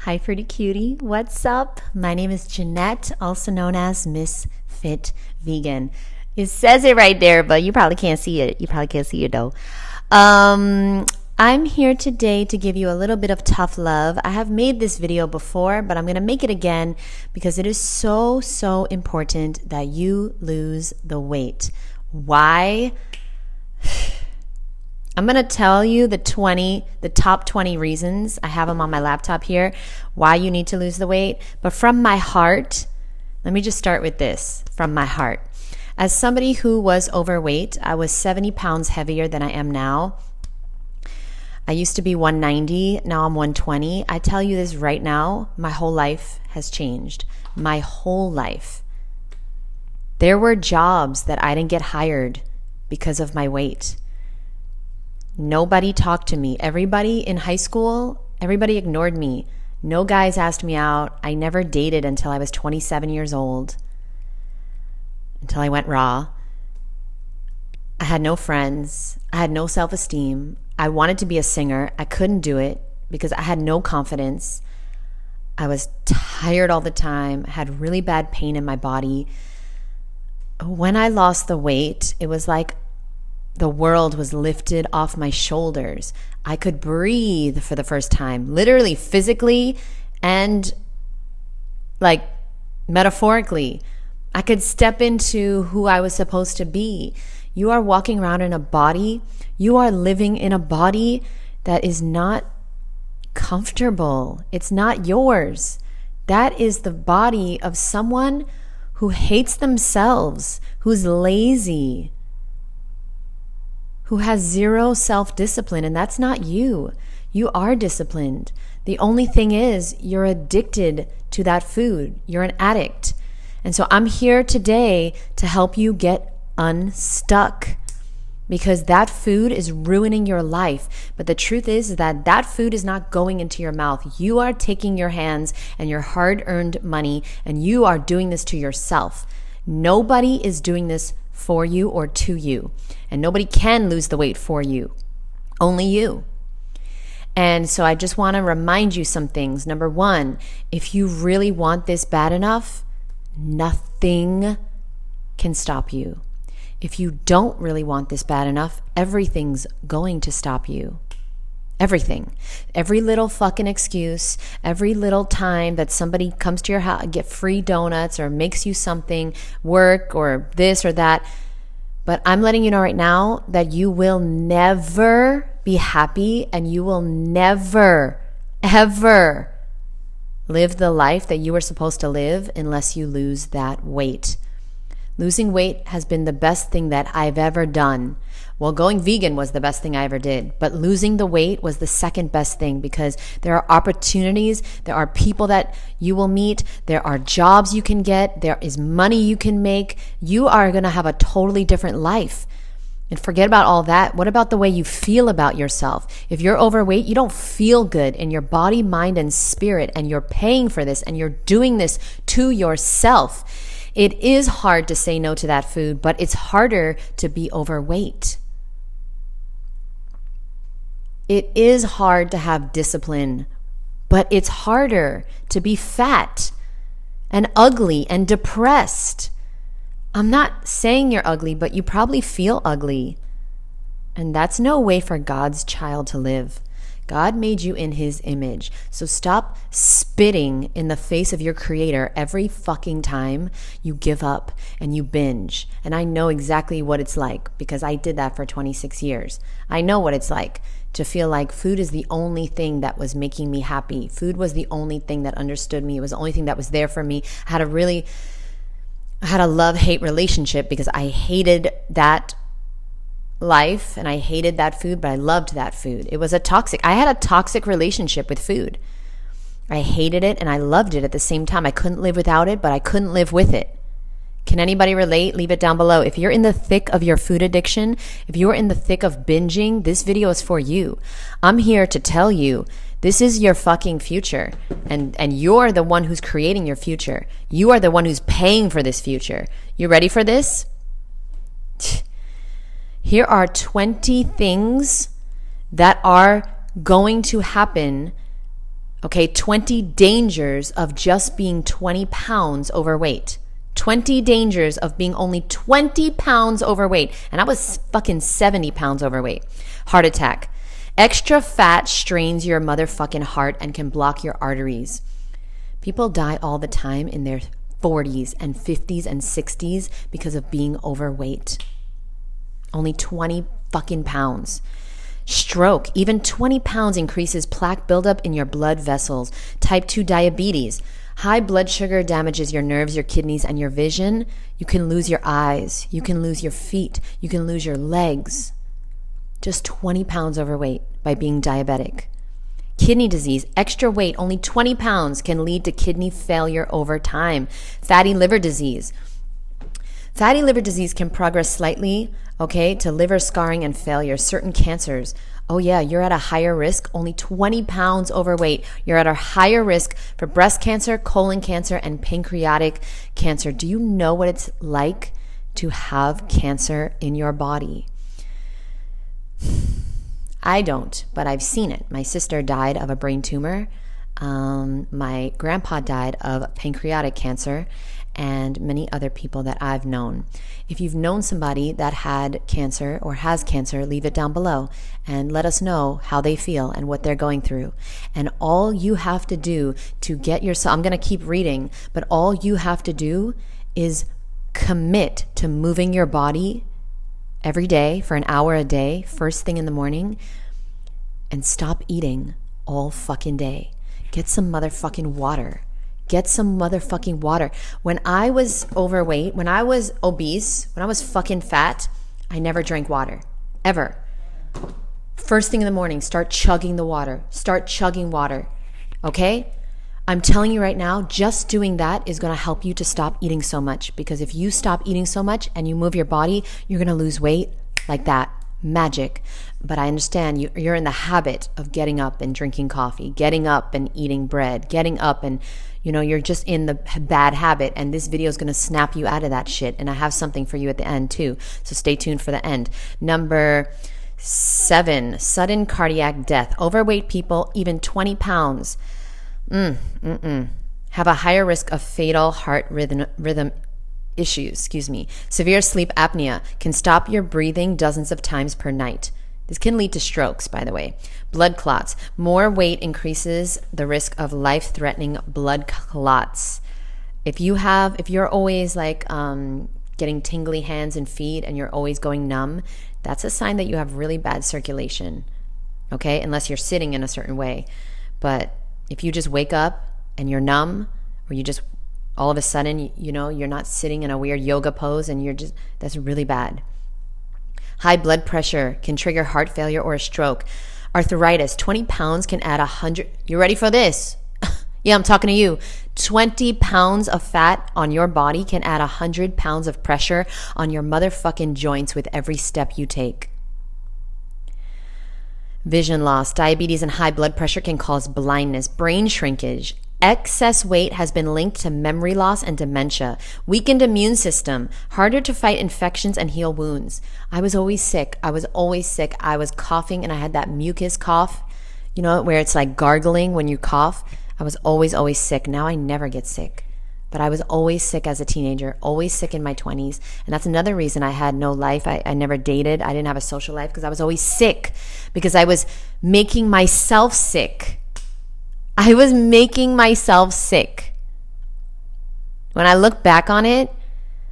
Hi, pretty cutie. What's up? My name is Jeanette, also known as Ms.FitVegan. It says it right there, but you probably can't see it. Though. I'm here today to give you a little bit of tough love. I have made this video before, but I'm going to make it again because it is so important that you lose the weight. Why? I'm going to tell you the top 20 reasons. I have them on my laptop here, why you need to lose the weight. But from my heart, let me just start with this, from my heart. As somebody who was overweight, I was 70 pounds heavier than I am now. I used to be 190, now I'm 120. I tell you this right now, my whole life has changed. My whole life. There were jobs that I didn't get hired because of my weight. Nobody talked to me. Everybody in high school, everybody ignored me. No guys asked me out. I never dated until I was 27 years old, until I went raw. I had no friends. I had no self-esteem. I wanted to be a singer. I couldn't do it because I had no confidence. I was tired all the time. I had really bad pain in my body. When I lost the weight, it was like the world was lifted off my shoulders. I could breathe for the first time, literally, physically, and like metaphorically. I could step into who I was supposed to be. You are walking around in a body, you are living in a body that is not comfortable. It's not yours. That is the body of someone who hates themselves, who's lazy, who has zero self-discipline, and that's not you. You are disciplined. The only thing is you're addicted to that food. You're an addict. And so I'm here today to help you get unstuck because that food is ruining your life. But the truth is that that food is not going into your mouth. You are taking your hands and your hard-earned money and you are doing this to yourself. Nobody is doing this for you or to you. And nobody can lose the weight for you. Only you. And so I just want to remind you some things. Number one, if you really want this bad enough, nothing can stop you. If you don't really want this bad enough, everything's going to stop you. Everything. Every little fucking excuse, every little time that somebody comes to your house, get free donuts or makes you something, work or this or that. But I'm letting you know right now that you will never be happy and you will never, ever live the life that you were supposed to live unless you lose that weight. Losing weight has been the best thing that I've ever done. Well, going vegan was the best thing I ever did, but losing the weight was the second best thing because there are opportunities, there are people that you will meet, there are jobs you can get, there is money you can make. You are going to have a totally different life. And forget about all that. What about the way you feel about yourself? If you're overweight, you don't feel good in your body, mind, and spirit, and you're paying for this, and you're doing this to yourself. It is hard to say no to that food, but it's harder to be overweight. It is hard to have discipline, but it's harder to be fat and ugly and depressed. I'm not saying you're ugly, but you probably feel ugly. And that's no way for God's child to live. God made you in his image. So stop spitting in the face of your creator every fucking time you give up and you binge. And I know exactly what it's like because I did that for 26 years. I know what it's like to feel like food is the only thing that was making me happy. Food was the only thing that understood me. It was the only thing that was there for me. I had a love-hate relationship because I hated that life and I hated that food, but I loved that food. I had a toxic relationship with food. I hated it and I loved it at the same time. I couldn't live without it, but I couldn't live with it. Can anybody relate? Leave it down below. If you're in the thick of your food addiction, if you're in the thick of binging, this video is for you. I'm here to tell you this is your fucking future. And you're the one who's creating your future. You are the one who's paying for this future. You ready for this? Here are 20 things that are going to happen Okay, 20 dangers of just being 20 pounds overweight. 20 dangers of being only 20 pounds overweight. And I was fucking 70 pounds overweight. Heart attack. Extra fat strains your motherfucking heart and can block your arteries. People die all the time in their 40s and 50s and 60s because of being overweight. Only 20 fucking pounds. Stroke. Even 20 pounds increases plaque buildup in your blood vessels. Type 2 diabetes. High blood sugar damages your nerves, your kidneys, and your vision. You can lose your eyes. You can lose your feet. You can lose your legs. Just 20 pounds overweight by being diabetic. Kidney disease, extra weight, only 20 pounds can lead to kidney failure over time. Fatty liver disease. Fatty liver disease can progress slightly, okay, to liver scarring and failure. Certain cancers. Oh yeah, you're at a higher risk, only 20 pounds overweight. You're at a higher risk for breast cancer, colon cancer, and pancreatic cancer. Do you know what it's like to have cancer in your body? I don't, but I've seen it. My sister died of a brain tumor. My grandpa died of pancreatic cancer, and many other people that I've known. If you've known somebody that had cancer or has cancer, leave it down below and let us know how they feel and what they're going through. And all you have to do to get yourself, I'm going to keep reading, but all you have to do is commit to moving your body every day for an hour a day, first thing in the morning, and stop eating all fucking day. Get some motherfucking water. Get some motherfucking water. When I was overweight, when I was obese, when I was fucking fat, I never drank water. Ever. First thing in the morning, start chugging the water. Start chugging water. Okay? I'm telling you right now, just doing that is going to help you to stop eating so much. Because if you stop eating so much and you move your body, you're going to lose weight like that. Magic. But I understand you're in the habit of getting up and drinking coffee, getting up and eating bread, getting up and, you're just in the bad habit. And this video is going to snap you out of that shit. And I have something for you at the end too. So stay tuned for the end. Number 7, sudden cardiac death. Overweight people, even 20 pounds, have a higher risk of fatal heart rhythm issues. Severe sleep apnea can stop your breathing dozens of times per night. This can lead to strokes, by the way. Blood clots. More weight increases the risk of life-threatening blood clots. If you're always like getting tingly hands and feet and you're always going numb, that's a sign that you have really bad circulation. Okay? Unless you're sitting in a certain way. But if you just wake up and you're numb, or you just all of a sudden, you're not sitting in a weird yoga pose and that's really bad. High blood pressure can trigger heart failure or a stroke. Arthritis, 20 pounds can add 100. You ready for this? Yeah, I'm talking to you. 20 pounds of fat on your body can add 100 pounds of pressure on your motherfucking joints with every step you take. Vision loss, diabetes, and high blood pressure can cause blindness, brain shrinkage. Excess weight has been linked to memory loss and dementia. Weakened immune system, harder to fight infections and heal wounds. I was always sick. I was coughing and I had that mucus cough, where it's like gargling when you cough. I was always sick. Now I never get sick. But I was always sick as a teenager, always sick in my 20s. And that's another reason I had no life. I never dated. I didn't have a social life because I was always sick. Because I was making myself sick. I was making myself sick. When I look back on it,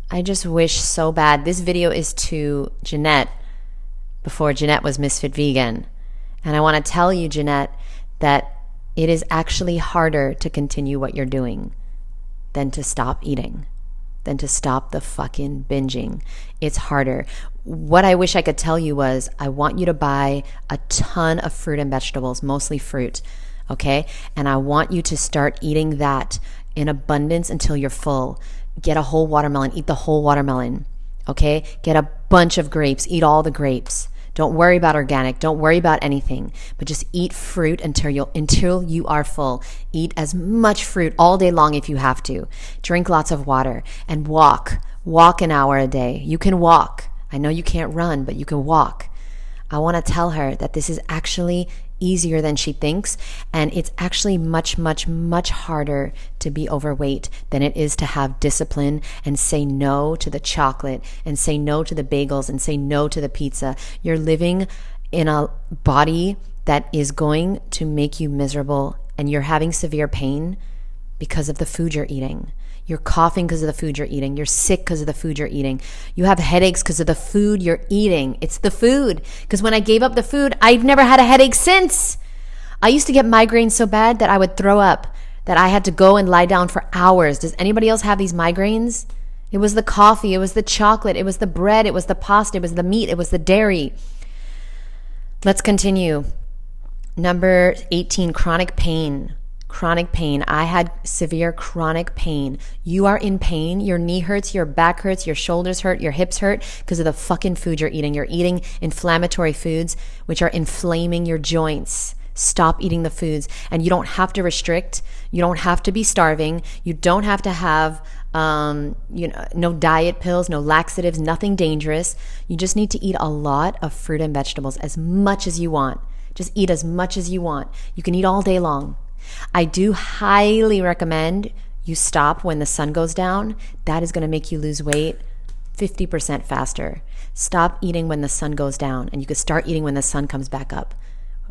I just wish so bad. This video is to Jeanette, before Jeanette was Misfit Vegan. And I want to tell you, Jeanette, that it is actually harder to continue what you're doing than to stop eating, than to stop the fucking binging. It's harder. What I wish I could tell you was, I want you to buy a ton of fruit and vegetables, mostly fruit. Okay? And I want you to start eating that in abundance until you're full. Get a whole watermelon. Eat the whole watermelon. Okay? Get a bunch of grapes. Eat all the grapes. Don't worry about organic. Don't worry about anything. But just eat fruit until you are full. Eat as much fruit all day long if you have to. Drink lots of water. And walk. Walk an hour a day. You can walk. I know you can't run, but you can walk. I want to tell her that this is actually easier than she thinks. And it's actually much, much, much harder to be overweight than it is to have discipline and say no to the chocolate and say no to the bagels and say no to the pizza. You're living in a body that is going to make you miserable, and you're having severe pain because of the food you're eating. You're coughing because of the food you're eating. You're sick because of the food you're eating. You have headaches because of the food you're eating. It's the food. Because when I gave up the food, I've never had a headache since. I used to get migraines so bad that I would throw up, that I had to go and lie down for hours. Does anybody else have these migraines? It was the coffee. It was the chocolate. It was the bread. It was the pasta. It was the meat. It was the dairy. Let's continue. Number 18, chronic pain. Chronic pain. I had severe chronic pain. You are in pain. Your knee hurts, your back hurts, your shoulders hurt, your hips hurt because of the fucking food you're eating. You're eating inflammatory foods which are inflaming your joints. Stop eating the foods. And you don't have to restrict. You don't have to be starving. You don't have to have no diet pills, no laxatives, nothing dangerous. You just need to eat a lot of fruit and vegetables, as much as you want. Just eat as much as you want. You can eat all day long. I do highly recommend you stop when the sun goes down. That is going to make you lose weight 50% faster. Stop eating when the sun goes down, and you can start eating when the sun comes back up.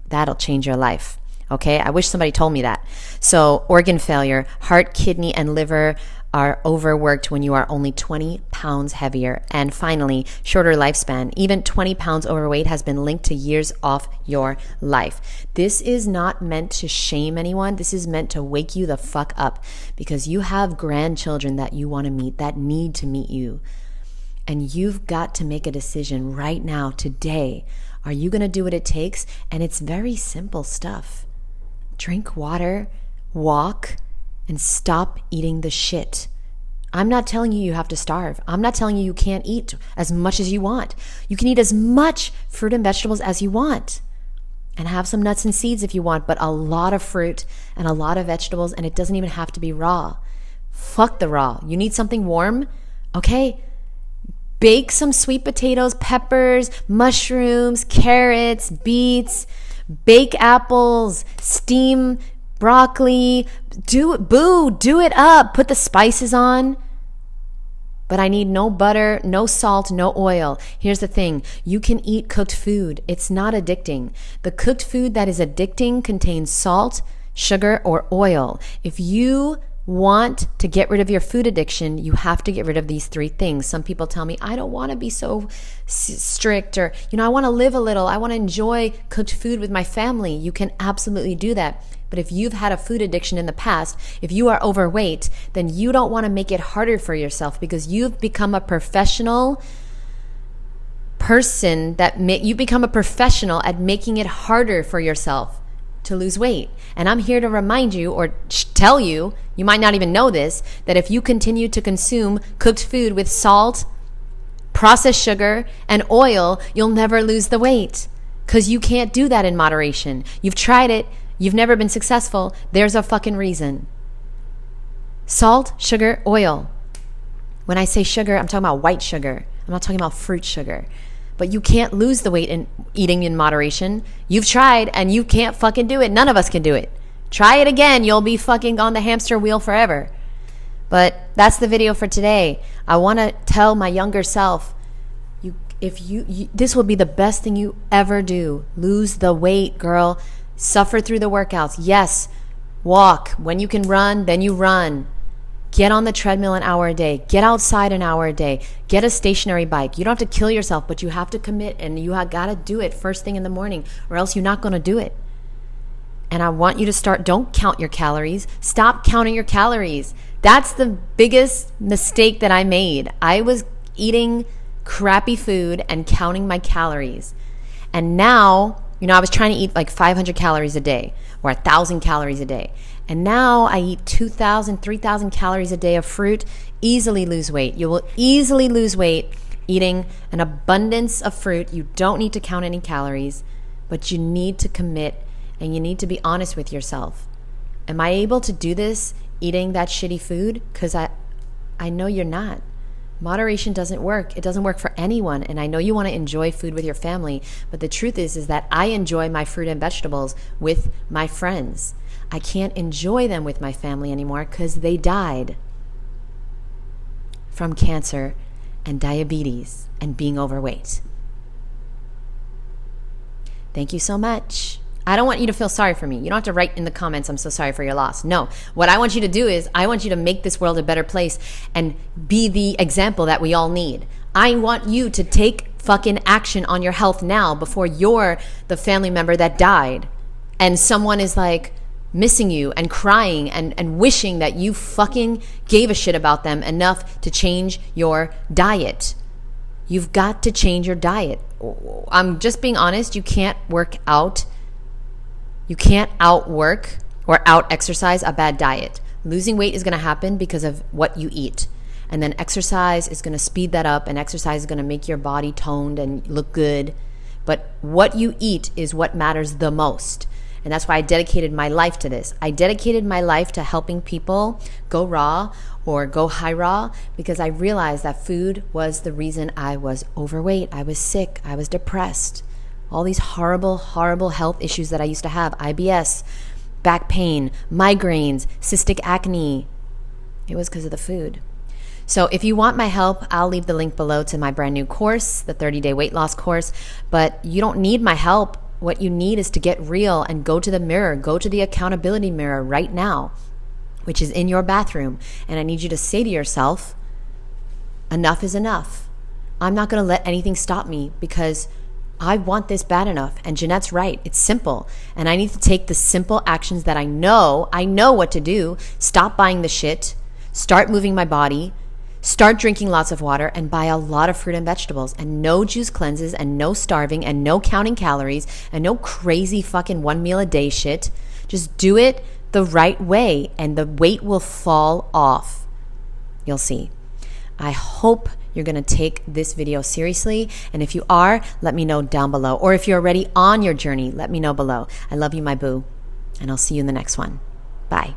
That'll change your life. Okay? I wish somebody told me that. So, organ failure, heart, kidney, and liver are overworked when you are only 20 pounds heavier. And finally, shorter lifespan. Even 20 pounds overweight has been linked to years off your life. This is not meant to shame anyone. This is meant to wake you the fuck up, because you have grandchildren that you want to meet, that need to meet you. And you've got to make a decision right now, today. Are you going to do what it takes? And it's very simple stuff. Drink water, walk, and stop eating the shit. I'm not telling you have to starve. I'm not telling you can't eat as much as you want. You can eat as much fruit and vegetables as you want, and have some nuts and seeds if you want, but a lot of fruit and a lot of vegetables, and it doesn't even have to be raw. Fuck the raw. You need something warm? Okay. Bake some sweet potatoes, peppers, mushrooms, carrots, beets, bake apples, steam broccoli, do it up. Put the spices on. But I need no butter, no salt, no oil. Here's the thing. You can eat cooked food. It's not addicting. The cooked food that is addicting contains salt, sugar, or oil. If you want to get rid of your food addiction, you have to get rid of these three things. Some people tell me, I don't want to be so strict, or, I want to live a little. I want to enjoy cooked food with my family. You can absolutely do that. But if you've had a food addiction in the past, if you are overweight, then you don't want to make it harder for yourself, because you've become a professional person you become a professional at making it harder for yourself to lose weight. And I'm here to remind you, or tell you, you might not even know this, that if you continue to consume cooked food with salt, processed sugar, and oil, you'll never lose the weight, because you can't do that in moderation. You've tried it. You've never been successful. There's a fucking reason. Salt, sugar, oil. When I say sugar, I'm talking about white sugar. I'm not talking about fruit sugar. But you can't lose the weight in eating in moderation. You've tried, and you can't fucking do it. None of us can do it. Try it again. You'll be fucking on the hamster wheel forever. But that's the video for today. I want to tell my younger self, this will be the best thing you ever do. Lose the weight, girl. Suffer through the workouts. Yes, walk. When you can run, then you run. Get on the treadmill an hour a day. Get outside an hour a day. Get a stationary bike. You don't have to kill yourself, but you have to commit, and you got to do it first thing in the morning, or else you're not going to do it. And I want you to don't count your calories. Stop counting your calories. That's the biggest mistake that I made. I was eating crappy food and counting my calories. And now, I was trying to eat like 500 calories a day or 1,000 calories a day. And now I eat 2,000, 3,000 calories a day of fruit, easily lose weight. You will easily lose weight eating an abundance of fruit. You don't need to count any calories, but you need to commit, and you need to be honest with yourself. Am I able to do this eating that shitty food? Because I know you're not. Moderation doesn't work. It doesn't work for anyone. And I know you want to enjoy food with your family, but the truth is that I enjoy my fruit and vegetables with my friends. I can't enjoy them with my family anymore because they died from cancer and diabetes and being overweight. Thank you so much. I don't want you to feel sorry for me. You don't have to write in the comments, I'm so sorry for your loss. No, what I want you to do is I want you to make this world a better place and be the example that we all need. I want you to take fucking action on your health now before you're the family member that died and someone is like missing you and crying and wishing that you fucking gave a shit about them enough to change your diet. You've got to change your diet. I'm just being honest. You can't work out. You can't outwork or out-exercise a bad diet. Losing weight is going to happen because of what you eat. And then exercise is going to speed that up, and exercise is going to make your body toned and look good. But what you eat is what matters the most. And that's why I dedicated my life to this. I dedicated my life to helping people go raw or go high raw because I realized that food was the reason I was overweight. I was sick. I was depressed. All these horrible, horrible health issues that I used to have. IBS, back pain, migraines, cystic acne. It was because of the food. So if you want my help, I'll leave the link below to my brand new course, the 30-day weight loss course. But you don't need my help. What you need is to get real and go to the mirror. Go to the accountability mirror right now, which is in your bathroom. And I need you to say to yourself, enough is enough. I'm not going to let anything stop me because I want this bad enough. And Jeanette's right. It's simple. And I need to take the simple actions that I know what to do. Stop buying the shit. Start moving my body. Start drinking lots of water and buy a lot of fruit and vegetables and no juice cleanses and no starving and no counting calories and no crazy fucking 1 meal a day shit. Just do it the right way and the weight will fall off. You'll see. I hope you're going to take this video seriously. And if you are, let me know down below. Or if you're already on your journey, let me know below. I love you, my boo. And I'll see you in the next one. Bye.